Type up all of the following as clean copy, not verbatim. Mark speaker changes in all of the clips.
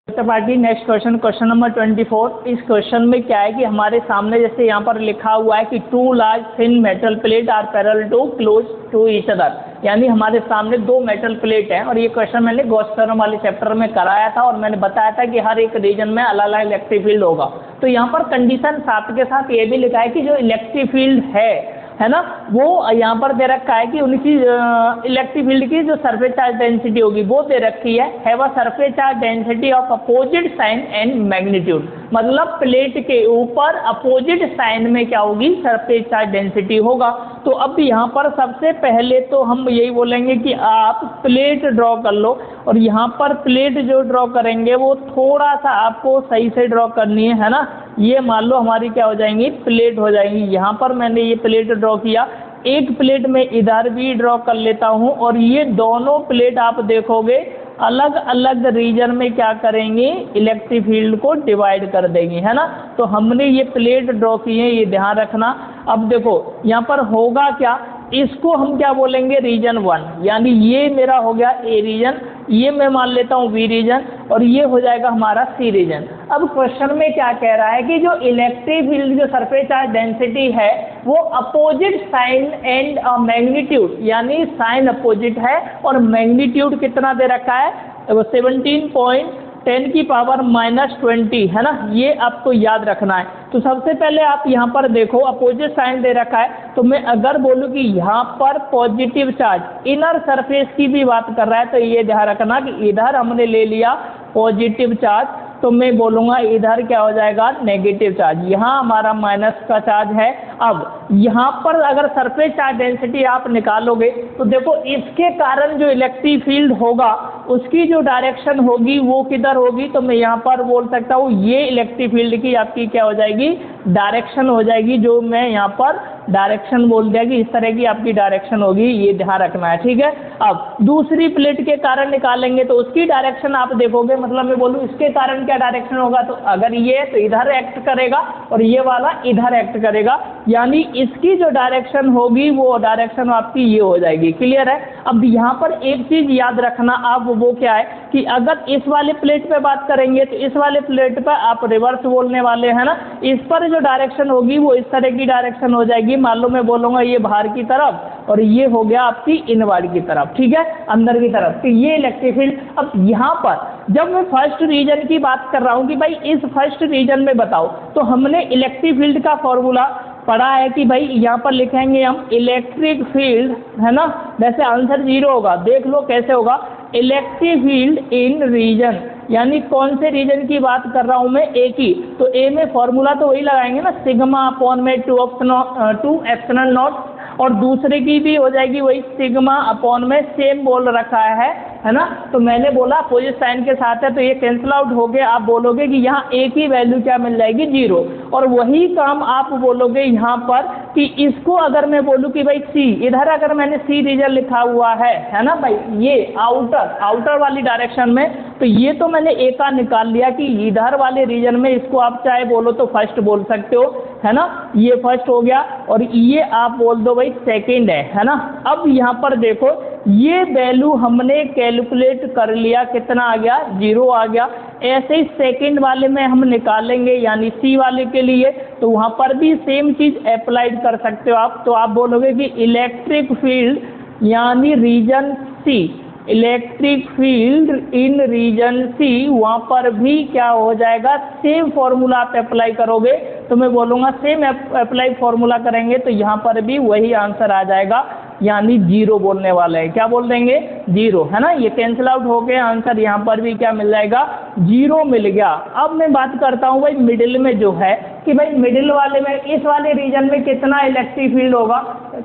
Speaker 1: Party next question, question number 24। इस question में क्या है कि हमारे सामने जैसे यहाँ पर लिखा हुआ है कि two large thin metal plate are parallel to close to each other, यानी हमारे सामने दो मेटल प्लेट हैं। और ये क्वेश्चन मैंने गॉस थ्योरम वाले चैप्टर में कराया था और मैंने बताया था कि हर एक रीजन में अलग अलग इलेक्ट्रिक फील्ड होगा। तो यहाँ पर कंडीशन साथ के साथ ये भी लिखा है कि जो इलेक्ट्रिक फील्ड है ना, वो यहाँ पर दे रखा है कि उनकी इलेक्ट्रिक फील्ड की जो सरफेस चार्ज डेंसिटी होगी वो दे रखी है have a surface charge density of opposite sign and magnitude. मतलब प्लेट के ऊपर अपोजिट साइन में क्या होगी, सरफेस चार्ज डेंसिटी होगा। तो अब यहाँ पर सबसे पहले तो हम यही बोलेंगे कि आप प्लेट ड्रॉ कर लो, और यहाँ पर प्लेट जो ड्रॉ करेंगे वो थोड़ा सा आपको सही से ड्रॉ करनी है ना। ये मान लो हमारी क्या हो जाएंगी, प्लेट हो जाएंगी। यहाँ पर मैंने ये प्लेट ड्रॉ किया, एक प्लेट में इधर भी ड्रॉ कर लेता हूँ, और ये दोनों प्लेट आप देखोगे अलग अलग रीजन में क्या करेंगे, इलेक्ट्रिक फील्ड को डिवाइड कर देंगे, है ना। तो हमने ये प्लेट ड्रॉ की है, ये ध्यान रखना। अब देखो यहाँ पर होगा क्या, इसको हम क्या बोलेंगे, रीजन 1, यानी ये मेरा हो गया ए रीजन, ये मैं मान लेता हूँ बी रीजन, और ये हो जाएगा हमारा सी रीजन। अब क्वेश्चन में क्या कह रहा है कि जो इलेक्ट्रिक फील्ड जो सरफेस चार्ज डेंसिटी है वो अपोजिट साइन एंड मैग्नीट्यूड, यानी साइन अपोजिट है और मैग्नीट्यूड कितना दे रखा है, 17.10 की पावर -20, है ना। ये आपको याद रखना है। तो सबसे पहले आप यहाँ पर देखो अपोजिट साइन दे रखा है, तो मैं अगर बोलूँ कि यहाँ पर पॉजिटिव चार्ज इनर सरफेस की भी बात कर रहा है, तो ये ध्यान रखना कि इधर हमने ले लिया पॉजिटिव चार्ज, तो मैं बोलूँगा इधर क्या हो जाएगा, नेगेटिव चार्ज। यहाँ हमारा माइनस का चार्ज है। अब यहाँ पर अगर सरफेस चार्ज डेंसिटी आप निकालोगे तो देखो इसके कारण जो इलेक्ट्रिक फील्ड होगा उसकी जो डायरेक्शन होगी वो किधर होगी, तो मैं यहाँ पर बोल सकता हूँ ये इलेक्ट्रिक फील्ड की आपकी क्या हो जाएगी, डायरेक्शन हो जाएगी, जो मैं यहाँ पर डायरेक्शन बोल दिया कि इस तरह की आपकी डायरेक्शन होगी, ये ध्यान रखना है, ठीक है। अब दूसरी प्लेट के कारण निकालेंगे तो उसकी डायरेक्शन आप देखोगे, मतलब मैं बोलूँ इसके कारण क्या डायरेक्शन होगा, तो अगर ये तो इधर एक्ट करेगा और ये वाला इधर एक्ट करेगा, यानी इसकी जो डायरेक्शन होगी वो डायरेक्शन आपकी ये हो जाएगी। क्लियर है। अब यहाँ पर एक चीज याद रखना आप, वो क्या है कि अगर इस वाले प्लेट पे बात करेंगे तो इस वाले प्लेट पर आप रिवर्स बोलने वाले हैं ना, इस पर जो डायरेक्शन होगी वो इस तरह की डायरेक्शन हो जाएगी। मान लो मैं बोलूँगा ये बाहर की तरफ और ये हो गया आपकी इनवर्ड की तरफ, ठीक है, अंदर की तरफ। तो ये इलेक्ट्रिक फील्ड। अब यहाँ पर जब मैं फर्स्ट रीजन की बात कर रहा हूँ कि भाई इस फर्स्ट रीजन में बताओ, तो हमने इलेक्ट्रिक फील्ड का फॉर्मूला पढ़ा है कि भाई यहाँ पर लिखेंगे हम इलेक्ट्रिक फील्ड, है ना। वैसे आंसर 0 होगा, देख लो कैसे होगा, इलेक्ट्रिक फील्ड इन रीजन, यानी कौन से रीजन की बात कर रहा हूँ मैं, ए की। तो ए में फॉर्मूला तो वही लगाएंगे ना, सिग्मा अपॉन में 2 एप्सिलॉन नॉट, और दूसरे की भी हो जाएगी वही सिग्मा अपॉन में, सेम बोल रखा है ना। तो मैंने बोला अपोजिट साइन के साथ है तो ये कैंसिल आउट हो गए। आप बोलोगे कि यहाँ ए की वैल्यू क्या मिल जाएगी, 0। और वही काम आप बोलोगे यहाँ पर कि इसको अगर मैं बोलूँ कि भाई सी, इधर अगर मैंने सी रीजन लिखा हुआ है ना भाई, ये आउटर वाली डायरेक्शन में, तो ये तो मैंने ए का निकाल लिया कि इधर वाले रीजन में, इसको आप चाहे बोलो तो फर्स्ट बोल सकते हो, है ना, ये फर्स्ट हो गया, और ये आप बोल दो भाई सेकंड है ना। अब यहाँ पर देखो ये वैल्यू हमने कैलकुलेट कर लिया, कितना आ गया, 0 आ गया। ऐसे ही सेकंड वाले में हम निकालेंगे, यानी सी वाले के लिए, तो वहाँ पर भी सेम चीज अप्लाइड कर सकते हो आप। तो आप बोलोगे कि इलेक्ट्रिक फील्ड यानी region C, electric field in region C, वहाँ पर भी क्या हो जाएगा, सेम फॉर्मूला आप अप्लाई करोगे, तो मैं बोलूँगा सेम अप्लाई फॉर्मूला करेंगे तो यहाँ पर भी वही आंसर आ जाएगा, यानी 0 बोलने वाले हैं। क्या बोल देंगे, 0, है ना। ये कैंसिल आउट हो गए, आंसर यहाँ पर भी क्या मिल जाएगा, 0 मिल गया। अब मैं बात करता हूँ भाई मिडिल में जो है कि भाई मिडिल वाले में, इस वाले रीजन में कितना इलेक्ट्रिक फील्ड होगा।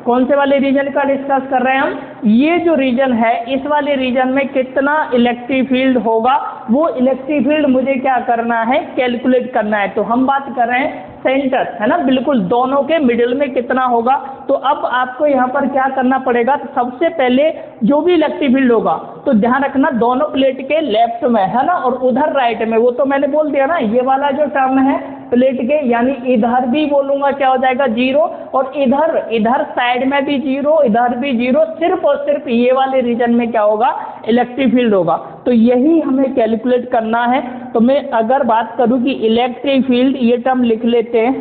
Speaker 1: कौन से वाले रीजन का डिस्कस कर रहे हैं हम, ये जो रीजन है इस वाले रीजन में कितना इलेक्ट्रिक फील्ड होगा, वो इलेक्ट्रिक फील्ड मुझे क्या करना है, कैलकुलेट करना है। तो हम बात कर रहे हैं सेंटर, है ना, बिल्कुल दोनों के मिडिल में कितना होगा। तो अब आपको यहाँ पर क्या करना पड़ेगा, तो सबसे पहले जो भी इलेक्ट्रिक फील्ड होगा तो ध्यान रखना दोनों प्लेट के लेफ्ट में, है ना, और उधर राइट में, वो तो मैंने बोल दिया ना, ये वाला जो टर्म है प्लेट के, यानी इधर भी बोलूँगा क्या हो जाएगा 0 और इधर साइड में भी 0, इधर भी 0, सिर्फ और सिर्फ ये वाले रीजन में क्या होगा इलेक्ट्रिक फील्ड होगा। तो यही हमें कैलकुलेट करना है। तो मैं अगर बात करूँ कि इलेक्ट्रिक फील्ड, ये टर्म लिख लेते हैं,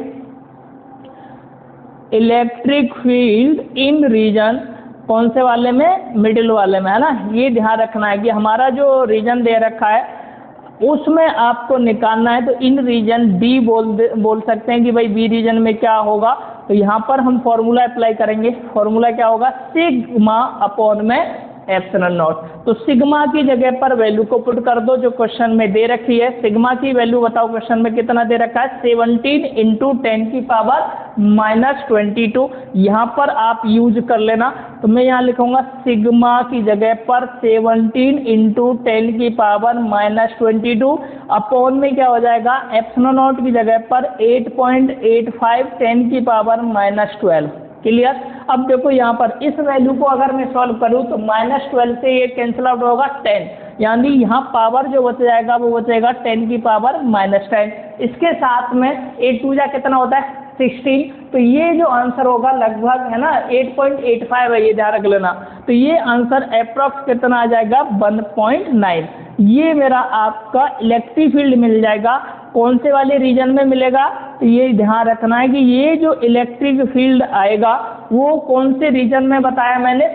Speaker 1: इलेक्ट्रिक फील्ड इन रीजन कौन से वाले में, मिडिल वाले में, है ना। ये ध्यान रखना है कि हमारा जो रीजन दे रखा है उसमें आपको निकालना है। तो इन रीजन बी बोल सकते हैं कि भाई बी रीजन में क्या होगा। तो यहाँ पर हम फॉर्मूला अप्लाई करेंगे। फॉर्मूला क्या होगा, सिग्मा अपॉन में एप्सिलॉन नॉट। तो सिग्मा की जगह पर वैल्यू को पुट कर दो जो क्वेश्चन में दे रखी है। सिग्मा की वैल्यू बताओ क्वेश्चन में कितना दे रखा है, 17 इंटू 10 की पावर -22। यहाँ पर आप यूज कर लेना। तो मैं यहाँ लिखूंगा सिग्मा की जगह पर 17 इंटू 10 की पावर -22 अपॉन में क्या हो जाएगा, एप्सिलॉन नॉट की जगह पर 8.85 10 की पावर -12। क्लियर। अब देखो यहाँ पर इस वैल्यू को अगर मैं सॉल्व करूँ तो -12 से ये कैंसिल आउट होगा 10, यानी यहाँ पावर जो बच जाएगा वो बचेगा 10 की पावर -10। इसके साथ में 8 2 जा कितना होता है 16। तो ये जो आंसर होगा लगभग, है ना, 8.85 है, ये ध्यान रख लेना। तो ये आंसर अप्रॉक्स कितना आ जाएगा 1.9। ये मेरा आपका इलेक्ट्रिक फील्ड मिल जाएगा। कौन से वाले रीजन में मिलेगा, तो ये ध्यान रखना है कि ये जो इलेक्ट्रिक फील्ड आएगा वो कौन से रीजन में बताया मैंने,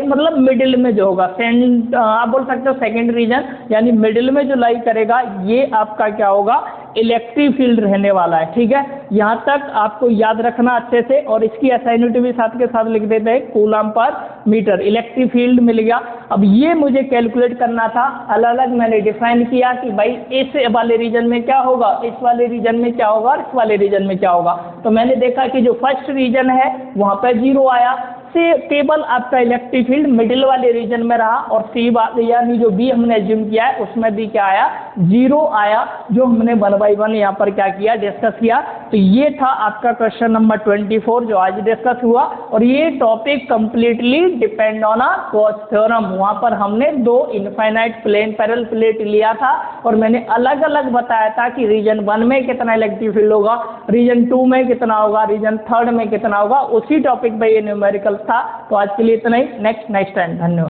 Speaker 1: मतलब मिडिल में जो होगा, आप बोल सकते हो सेकंड रीजन, यानी मिडिल में जो लाई करेगा ये आपका क्या होगा इलेक्ट्रिक फील्ड रहने वाला है। ठीक है, यहाँ तक आपको याद रखना अच्छे से। और इसकी असाइनिटी भी साथ के साथ लिख देते हैं, coulomb per metre electric field मिल गया। अब ये मुझे कैलकुलेट करना था, अलग अलग मैंने डिफाइन किया कि भाई इस वाले रीजन में क्या होगा, इस वाले रीजन में क्या होगा और इस वाले रीजन में क्या होगा। तो मैंने देखा कि जो फर्स्ट रीजन है वहाँ पर 0 आया, से केवल आपका इलेक्ट्रिक फील्ड मिडिल वाले रीजन में रहा, और सी बात यानी जो बी हमने एज्यूम किया है उसमें भी क्या आया 0 आया, जो हमने 1 बाई 1 यहाँ पर क्या किया डिस्कस किया। तो ये था आपका क्वेश्चन नंबर 24 जो आज डिस्कस हुआ। और ये topic completely depend on Gauss theorem. वहाँ पर हमने 2 इनफाइनाइट प्लेन पैरेलल प्लेट लिया था और मैंने अलग अलग बताया था कि रीजन 1 में कितना इलेक्ट्रिक फील्ड होगा, रीजन 2 में कितना होगा, रीजन 3 में कितना होगा। उसी टॉपिक पर ये न्यूमेरिकल था। तो आज के लिए इतना ही, नेक्स्ट टाइम। धन्यवाद।